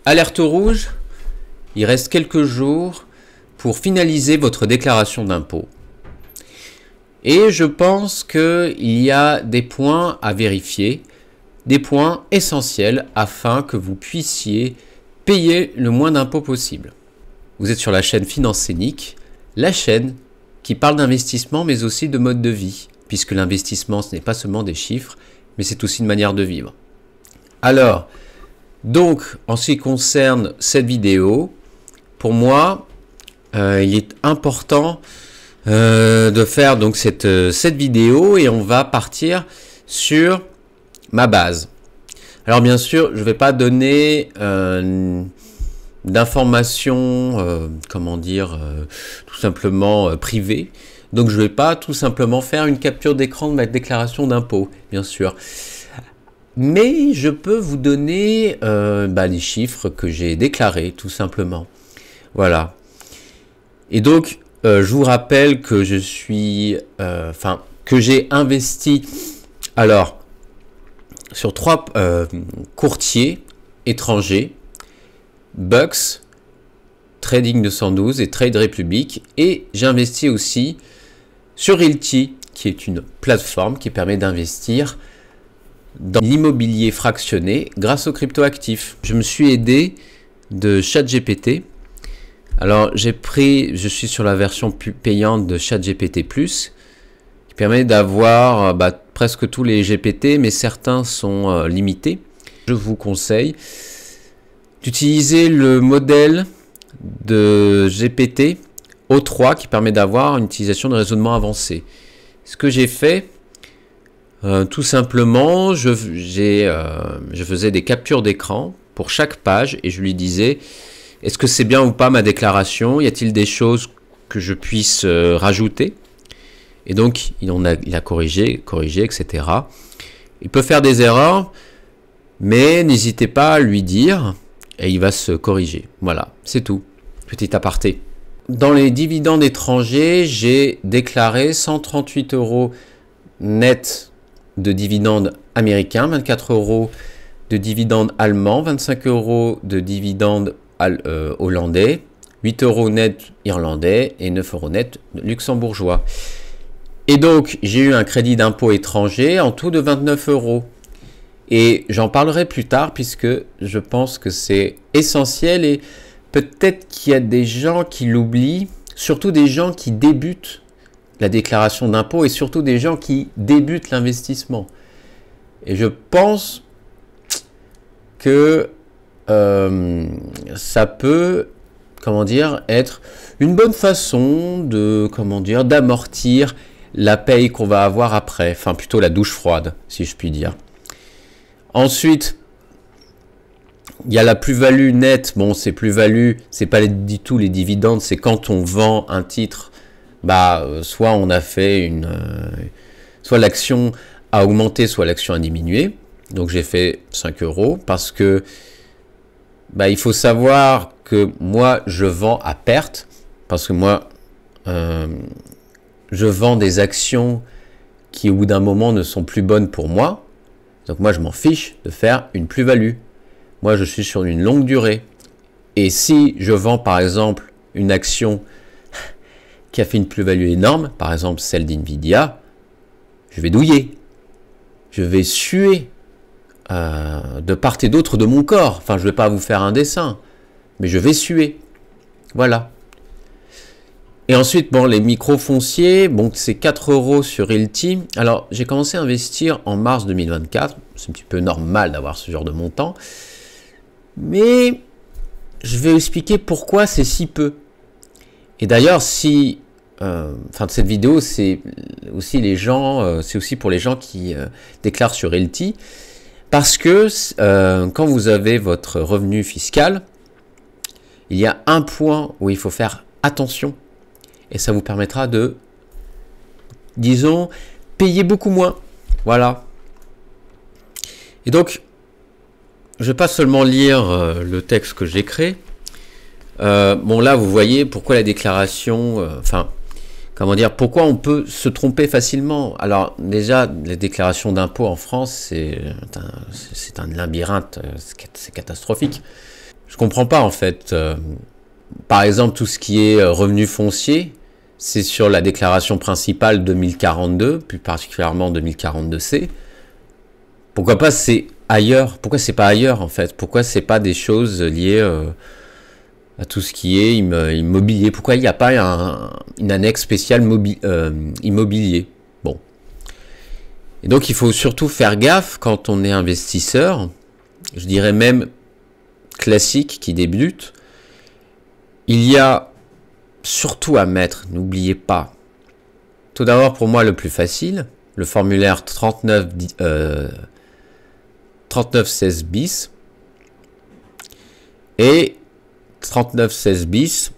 Alerte rouge, il reste quelques jours pour finaliser votre déclaration d'impôt. Et je pense qu'il y a des points à vérifier, des points essentiels afin que vous puissiez payer le moins d'impôts possible. Vous êtes sur la chaîne Finance Scénique, la chaîne qui parle d'investissement mais aussi de mode de vie, puisque l'investissement ce n'est pas seulement des chiffres, mais c'est aussi une manière de vivre. Alors, donc en ce qui concerne cette vidéo, pour moi, il est important de faire donc cette vidéo et on va partir sur ma base. Alors bien sûr, je ne vais pas donner d'informations, comment dire, tout simplement privées. Donc je ne vais pas tout simplement faire une capture d'écran de ma déclaration d'impôt, bien sûr. Mais je peux vous donner les chiffres que j'ai déclarés, tout simplement. Voilà. Et donc, je vous rappelle que je suis, que j'ai investi, alors, sur 3 courtiers étrangers, Bucks, Trading 212 et Trade Republic, et j'ai investi aussi sur Realty, qui est une plateforme qui permet d'investir dans l'immobilier fractionné grâce aux cryptoactifs. Je me suis aidé de ChatGPT. Alors, je suis sur la version payante de ChatGPT+, qui permet d'avoir presque tous les GPT, mais certains sont limités. Je vous conseille d'utiliser le modèle de GPT O3 qui permet d'avoir une utilisation de raisonnement avancé. Ce que j'ai fait, tout simplement, je faisais des captures d'écran pour chaque page et je lui disais: est-ce que c'est bien ou pas ma déclaration? Y a-t-il des choses que je puisse rajouter? Et donc, il a corrigé, etc. Il peut faire des erreurs, mais n'hésitez pas à lui dire et il va se corriger. Voilà, c'est tout. Petit aparté. Dans les dividendes étrangers, j'ai déclaré 138 € net de dividendes américains, 24 € de dividendes allemands, 25 € de dividendes hollandais, 8 € net irlandais et 9 € net luxembourgeois. Et donc, j'ai eu un crédit d'impôt étranger en tout de 29 €. Et j'en parlerai plus tard puisque je pense que c'est essentiel et peut-être qu'il y a des gens qui l'oublient, surtout des gens qui débutent la déclaration d'impôt et surtout des gens qui débutent l'investissement. Et je pense que ça peut, être une bonne façon de, d'amortir la paye qu'on va avoir après, enfin plutôt la douche froide, si je puis dire. Ensuite, il y a la plus-value nette. Bon, c'est plus-value, c'est pas du tout les dividendes, c'est quand on vend un titre, soit on a fait soit l'action a augmenté, soit l'action a diminué. Donc j'ai fait 5 € parce que il faut savoir que moi je vends à perte parce que moi je vends des actions qui au bout d'un moment ne sont plus bonnes pour moi. Donc moi je m'en fiche de faire une plus-value. Moi je suis sur une longue durée. Et si je vends par exemple une action qui a fait une plus-value énorme, par exemple celle d'Nvidia, je vais douiller. Je vais suer de part et d'autre de mon corps. Enfin, je ne vais pas vous faire un dessin, mais je vais suer. Voilà. Et ensuite, les micros fonciers, c'est 4 € sur Realty. Alors, j'ai commencé à investir en mars 2024. C'est un petit peu normal d'avoir ce genre de montant. Mais je vais expliquer pourquoi c'est si peu. Et d'ailleurs, cette vidéo, c'est aussi pour les gens qui déclarent sur Realty. Parce que quand vous avez votre revenu fiscal, il y a un point où il faut faire attention. Et ça vous permettra de, disons, payer beaucoup moins. Voilà. Et donc, je ne vais pas seulement lire le texte que j'ai créé. Là, vous voyez pourquoi la déclaration... pourquoi on peut se tromper facilement? Alors, déjà, les déclarations d'impôt en France, c'est un labyrinthe, c'est catastrophique. Je comprends pas en fait. Par exemple, tout ce qui est revenu foncier, c'est sur la déclaration principale 2042, plus particulièrement 2042C. Pourquoi pas c'est ailleurs? Pourquoi c'est pas ailleurs en fait? Pourquoi c'est pas des choses liées à tout ce qui est immobilier? Pourquoi il n'y a pas une annexe spéciale immobilier? Bon. Et donc il faut surtout faire gaffe quand on est investisseur, je dirais même classique qui débute. Il y a surtout à mettre, n'oubliez pas, tout d'abord pour moi le plus facile, le formulaire 3916 bis et 3916 bis,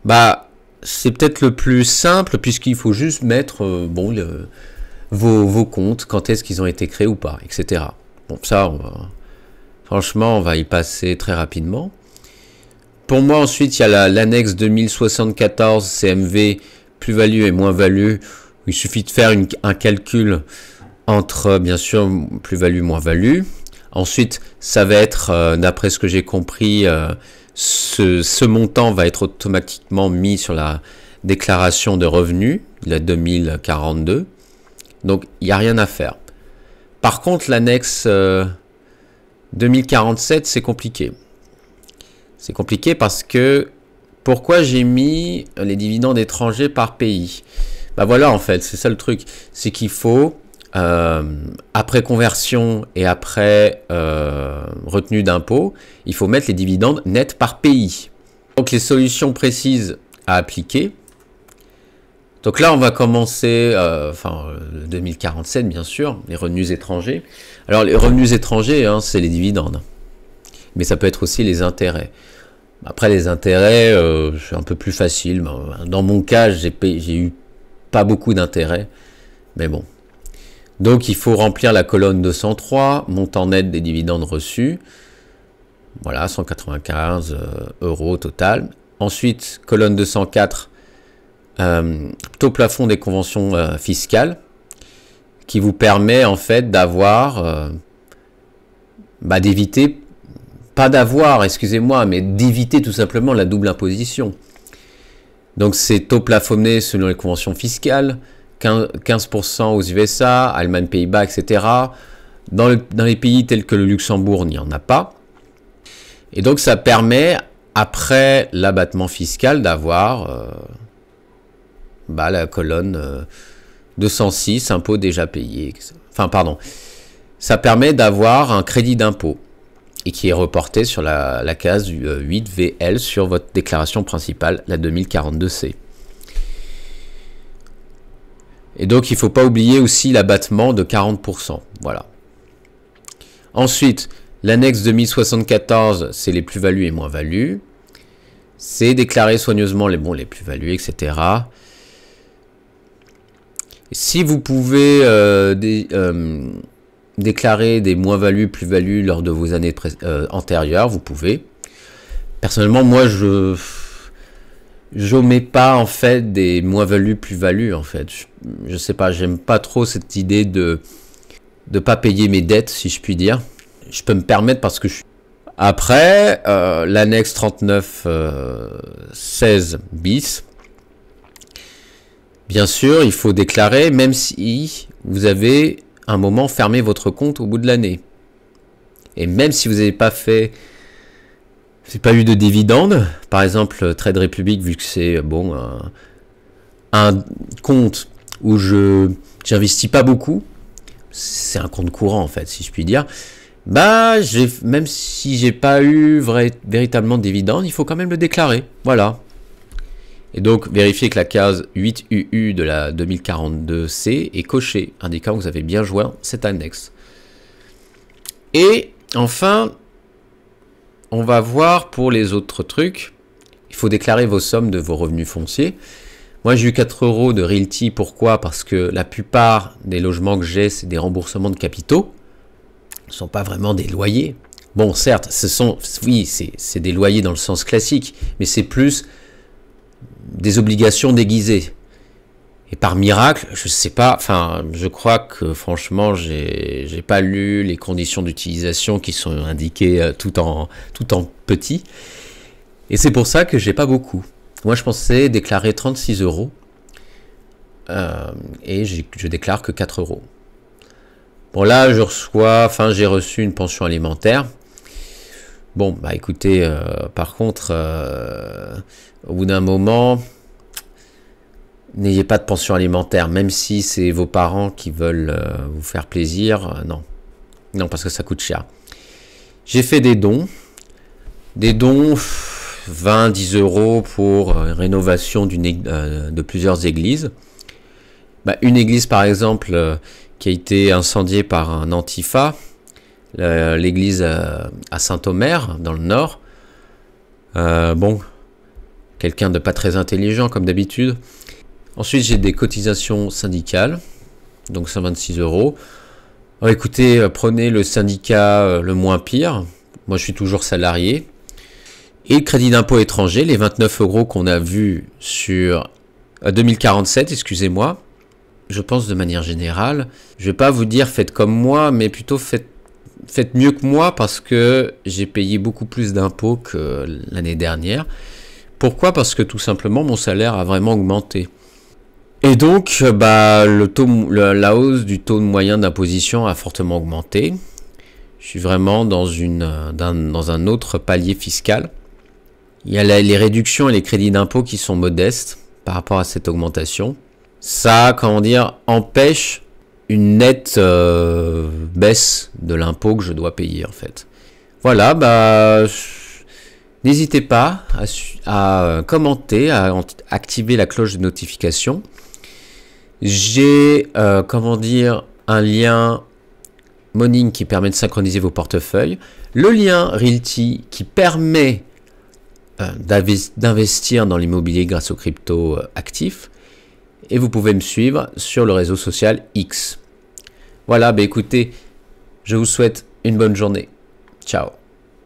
bah c'est peut-être le plus simple puisqu'il faut juste mettre vos comptes, quand est-ce qu'ils ont été créés ou pas, etc. Bon, ça, franchement, on va y passer très rapidement. Pour moi, ensuite, il y a l'annexe 2074 CMV, plus-value et moins-value. Il suffit de faire un calcul entre, bien sûr, plus-value et moins-value. Ensuite, ça va être, d'après ce que j'ai compris, ce montant va être automatiquement mis sur la déclaration de revenus, la 2042. Donc, il n'y a rien à faire. Par contre, l'annexe 2047, c'est compliqué. C'est compliqué parce que, pourquoi j'ai mis les dividendes étrangers par pays? Bah voilà, en fait, c'est ça le truc. C'est qu'il faut, après conversion et après retenue d'impôt, il faut mettre les dividendes nets par pays. Donc, les solutions précises à appliquer. Donc là, on va commencer, 2047, bien sûr, les revenus étrangers. Alors, les revenus étrangers, hein, c'est les dividendes. Mais ça peut être aussi les intérêts. Après, les intérêts, c'est un peu plus facile. Dans mon cas, j'ai eu pas beaucoup d'intérêts. Mais bon. Donc, il faut remplir la colonne 203, montant net des dividendes reçus. Voilà, 195 € total. Ensuite, colonne 204, taux plafond des conventions fiscales, qui vous permet en fait d'avoir, d'éviter, pas d'avoir, excusez-moi, mais d'éviter tout simplement la double imposition. Donc c'est taux plafonné selon les conventions fiscales, 15% aux USA, Allemagne, Pays-Bas, etc. Dans les pays tels que le Luxembourg, il n'y en a pas. Et donc ça permet, après l'abattement fiscal, d'avoir la colonne 206, impôts déjà payés. Enfin, pardon. Ça permet d'avoir un crédit d'impôt et qui est reporté sur la case 8VL sur votre déclaration principale, la 2042C. Et donc, il ne faut pas oublier aussi l'abattement de 40%. Voilà. Ensuite, l'annexe 2074, c'est les plus-values et moins-values. C'est déclarer soigneusement les plus-values, etc. Si vous pouvez déclarer des moins-values, plus-values lors de vos années antérieures, vous pouvez. Personnellement, moi, je n'omets pas en fait des moins-values, plus-values en fait. Je sais pas, j'aime pas trop cette idée de pas payer mes dettes, si je puis dire. Je peux me permettre parce que je suis... Après, l'annexe 3916 bis. Bien sûr, il faut déclarer, même si vous avez un moment fermé votre compte au bout de l'année. Et même si vous n'avez pas fait, c'est pas eu de dividende, par exemple Trade Republic, vu que c'est un compte où j'investis pas beaucoup, c'est un compte courant en fait, si je puis dire. Même si j'ai pas eu véritablement de dividende, il faut quand même le déclarer. Voilà. Et donc, vérifiez que la case 8UU de la 2042C est cochée, indiquant que vous avez bien joint cette annexe. Et enfin, on va voir pour les autres trucs. Il faut déclarer vos sommes de vos revenus fonciers. Moi, j'ai eu 4 € de Realty. Pourquoi? Parce que la plupart des logements que j'ai, c'est des remboursements de capitaux. Ce ne sont pas vraiment des loyers. Bon, certes, c'est des loyers dans le sens classique, mais c'est plus des obligations déguisées. Et par miracle, je sais pas, enfin, je crois que franchement, j'ai pas lu les conditions d'utilisation qui sont indiquées tout en petit. Et c'est pour ça que j'ai pas beaucoup. Moi, je pensais déclarer 36 euros. Et je déclare que 4 euros. Bon, là, j'ai reçu une pension alimentaire. Bon, bah écoutez, par contre, au bout d'un moment, n'ayez pas de pension alimentaire, même si c'est vos parents qui veulent vous faire plaisir, non. Non, parce que ça coûte cher. J'ai fait des dons, 20, 10 euros pour rénovation de plusieurs églises. Bah, une église, par exemple, qui a été incendiée par un Antifa, l'église à Saint-Omer, dans le Nord. Bon, quelqu'un de pas très intelligent, comme d'habitude. Ensuite, j'ai des cotisations syndicales, donc 126 euros. Alors, écoutez, prenez le syndicat le moins pire. Moi, je suis toujours salarié. Et le crédit d'impôt étranger, les 29 euros qu'on a vus sur 2047, excusez-moi. Je pense de manière générale, je vais pas vous dire faites comme moi, mais plutôt faites mieux que moi parce que j'ai payé beaucoup plus d'impôts que l'année dernière. Pourquoi? Parce que tout simplement mon salaire a vraiment augmenté. Et donc, bah, la hausse du taux moyen d'imposition a fortement augmenté. Je suis vraiment dans un autre palier fiscal. Il y a les réductions et les crédits d'impôt qui sont modestes par rapport à cette augmentation. Ça, comment dire, empêche une nette baisse de l'impôt que je dois payer en fait. Voilà, bah, n'hésitez pas à commenter, à activer la cloche de notification. J'ai, comment dire, un lien Moning qui permet de synchroniser vos portefeuilles, le lien Realty qui permet d'investir dans l'immobilier grâce aux crypto actifs. Et vous pouvez me suivre sur le réseau social X. Voilà, bah écoutez, je vous souhaite une bonne journée. Ciao.